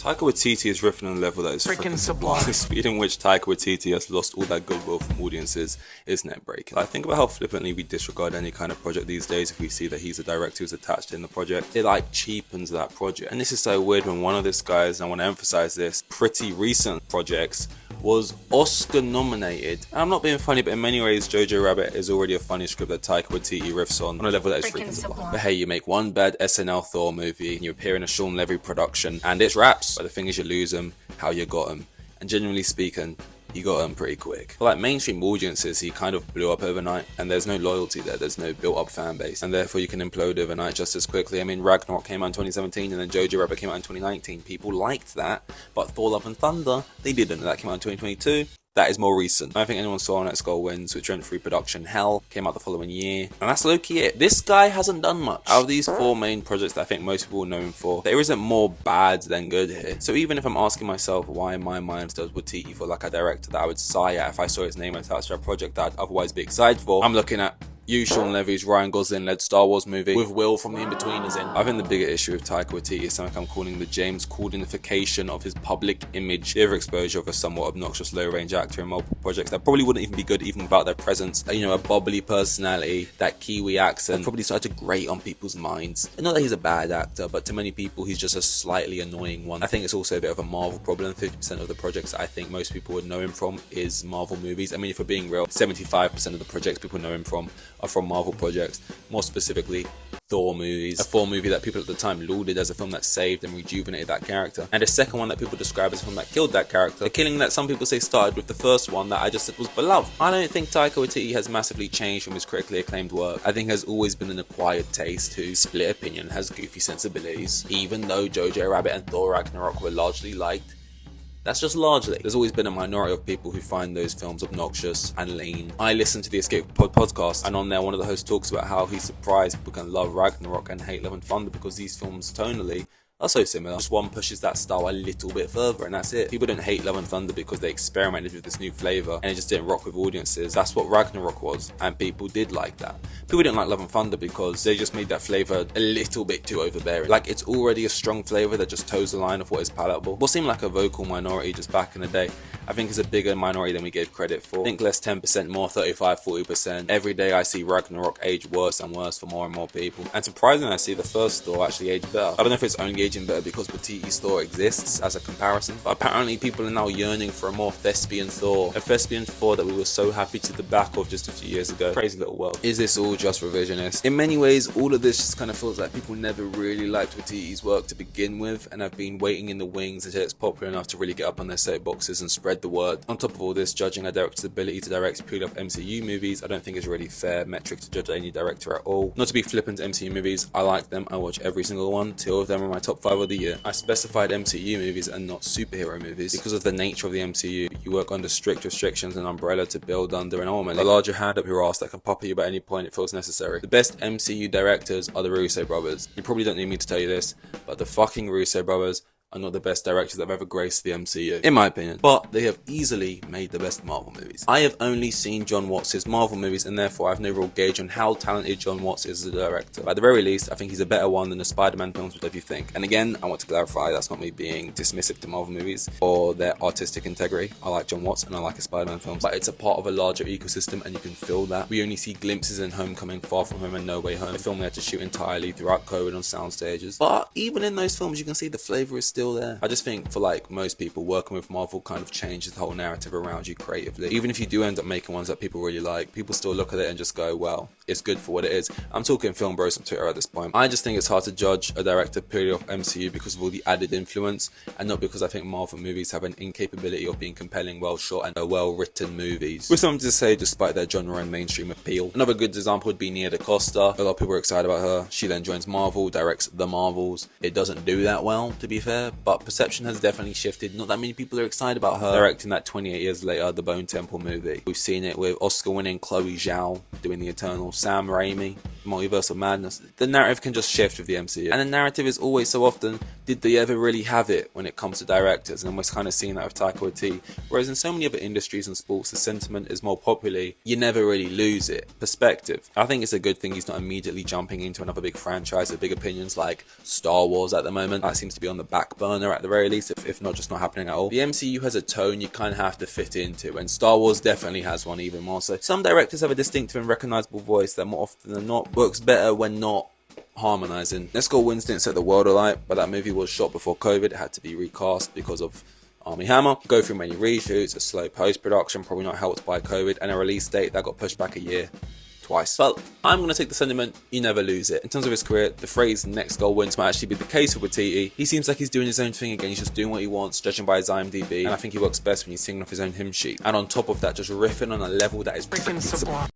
Taika Waititi is riffing on a level that is freaking sublime. The speed in which Taika Waititi has lost all that goodwill from audiences is net-breaking. I think about how flippantly we disregard any kind of project these days if we see that he's a director who's attached in the project. It like cheapens that project. And this is so weird when one of this guy's, and I want to emphasize this, pretty recent projects was Oscar nominated. And I'm not being funny, but in many ways Jojo Rabbit is already a funny script that Taika Waititi riffs on a level that is freaking sublime. But hey, you make one bad SNL Thor movie, and you appear in a Sean Levy production, and it's raps. But the thing is, you lose them how you got them. And genuinely speaking, he got them pretty quick. For like mainstream audiences, he kind of blew up overnight, and there's no loyalty there, there's no built-up fan base, and therefore you can implode overnight just as quickly. I mean, Ragnarok came out in 2017, and then Jojo Rabbit came out in 2019. People liked that, but Thor Love and Thunder, they didn't. That came out in 2022. That is more recent. I don't think anyone saw Next Goal Wins, which went through production hell, came out the following year, and that's low-key it. This guy hasn't done much. Out of these four main projects that I think most people know him for, there isn't more bad than good here. So even if I'm asking myself why in my mind does Waititi feel like a director that I would sigh at if I saw his name attached to a project that I'd otherwise be excited for, I'm looking at Sean Levy's Ryan Gosling-led Star Wars movie with Will from The In-Betweeners in. I think the bigger issue with Taika Waititi is something I'm calling the James Cordenification of his public image, the overexposure of a somewhat obnoxious low-range actor in multiple projects that probably wouldn't even be good even without their presence. You know, a bubbly personality, that Kiwi accent, probably started to grate on people's minds. And not that he's a bad actor, but to many people he's just a slightly annoying one. I think it's also a bit of a Marvel problem. 50% of the projects I think most people would know him from is Marvel movies. I mean, if we're being real, 75% of the projects people know him from are from Marvel projects, more specifically Thor movies, a Thor movie that people at the time lauded as a film that saved and rejuvenated that character, and a second one that people describe as a film that killed that character, a killing that some people say started with the first one that I just said was beloved. I don't think Taika Waititi has massively changed from his critically acclaimed work. I think has always been an acquired taste whose split opinion has goofy sensibilities, even though Jojo Rabbit and Thor Ragnarok were largely liked. That's just largely. There's always been a minority of people who find those films obnoxious and lame. I listen to the Escape Pod podcast, and on there one of the hosts talks about how he's surprised people can love Ragnarok and hate Love and Thunder because these films tonally are so similar. Just one pushes that style a little bit further and that's it. People didn't hate Love and Thunder because they experimented with this new flavour and it just didn't rock with audiences. That's what Ragnarok was, and people did like that. People didn't like Love and Thunder because they just made that flavour a little bit too overbearing. Like, it's already a strong flavour that just toes the line of what is palatable. What seemed like a vocal minority just back in the day, I think is a bigger minority than we gave credit for. Think less 10%, more 35-40%. Every day I see Ragnarok age worse and worse for more and more people. And surprisingly, I see the first Thor actually age better. I don't know if it's only aging better because Waititi's Thor exists as a comparison, but apparently people are now yearning for a more thespian Thor. A thespian Thor that we were so happy to the back of just a few years ago. Crazy little world. Is this all just revisionist? In many ways, all of this just kind of feels like people never really liked Waititi's work to begin with and have been waiting in the wings until it's popular enough to really get up on their soapboxes and spread the word. On top of all this, judging a director's ability to direct purely off MCU movies, I don't think is a really fair metric to judge any director at all. Not to be flippant to MCU movies, I like them, I watch every single one. 2 of them are my top 5 of the year. I specified MCU movies and not superhero movies because of the nature of the MCU. You work under strict restrictions and umbrella to build under, and ultimately a larger hand up your ass that can pop at you at any point it feels necessary. The best MCU directors are the Russo brothers. You probably don't need me to tell you this, but the fucking Russo brothers are not the best directors that have ever graced the MCU, in my opinion, but they have easily made the best Marvel movies. I have only seen Jon Watts' Marvel movies, and therefore I have no real gauge on how talented Jon Watts is as a director. But at the very least, I think he's a better one than the Spider-Man films, whatever you think. And again, I want to clarify, that's not me being dismissive to Marvel movies or their artistic integrity. I like Jon Watts and I like his Spider-Man films, but it's a part of a larger ecosystem and you can feel that. We only see glimpses in Homecoming, Far From Home and No Way Home, a film they had to shoot entirely throughout COVID on sound stages. But even in those films, you can see the flavour is still there. I just think for like most people, working with Marvel kind of changes the whole narrative around you creatively. Even if you do end up making ones that people really like, people still look at it and just go, well, it's good for what it is. I'm talking film bros on Twitter at this point. I just think it's hard to judge a director purely off MCU because of all the added influence, and not because I think Marvel movies have an incapability of being compelling, well shot and well written movies, with something to say despite their genre and mainstream appeal. Another good example would be Nia DaCosta. A lot of people are excited about her. She then joins Marvel, directs The Marvels. It doesn't do that well, to be fair, but perception has definitely shifted. Not that many people are excited about her directing that 28 years later The Bone Temple movie. We've seen it with Oscar-winning Chloe Zhao doing The Eternal, Sam Raimi, Multiverse of Madness. The narrative can just shift with the MCU, and the narrative is always so often, did they ever really have it when it comes to directors? And we're kind of seeing that with Taika Waititi. Whereas in so many other industries and sports, the sentiment is more popularly, you never really lose it. Perspective. I think it's a good thing he's not immediately jumping into another big franchise with big opinions like Star Wars at the moment. That seems to be on the back burner at the very least, if not just not happening at all. The MCU has a tone you kind of have to fit into, and Star Wars definitely has one even more so. Some directors have a distinctive and recognizable voice that more often than not works better when not harmonizing. Let's Go Wins didn't set the world alight, but that movie was shot before COVID. It had to be recast because of Armie Hammer. Go through many reshoots, a slow post-production, probably not helped by COVID, and a release date that got pushed back a year twice. But I'm going to take the sentiment, you never lose it. In terms of his career, the phrase next goal wins might actually be the case for Waititi. He seems like he's doing his own thing again, he's just doing what he wants, judging by his IMDb, and I think he works best when he's singing off his own hymn sheet. And on top of that, just riffing on a level that is freaking sublime.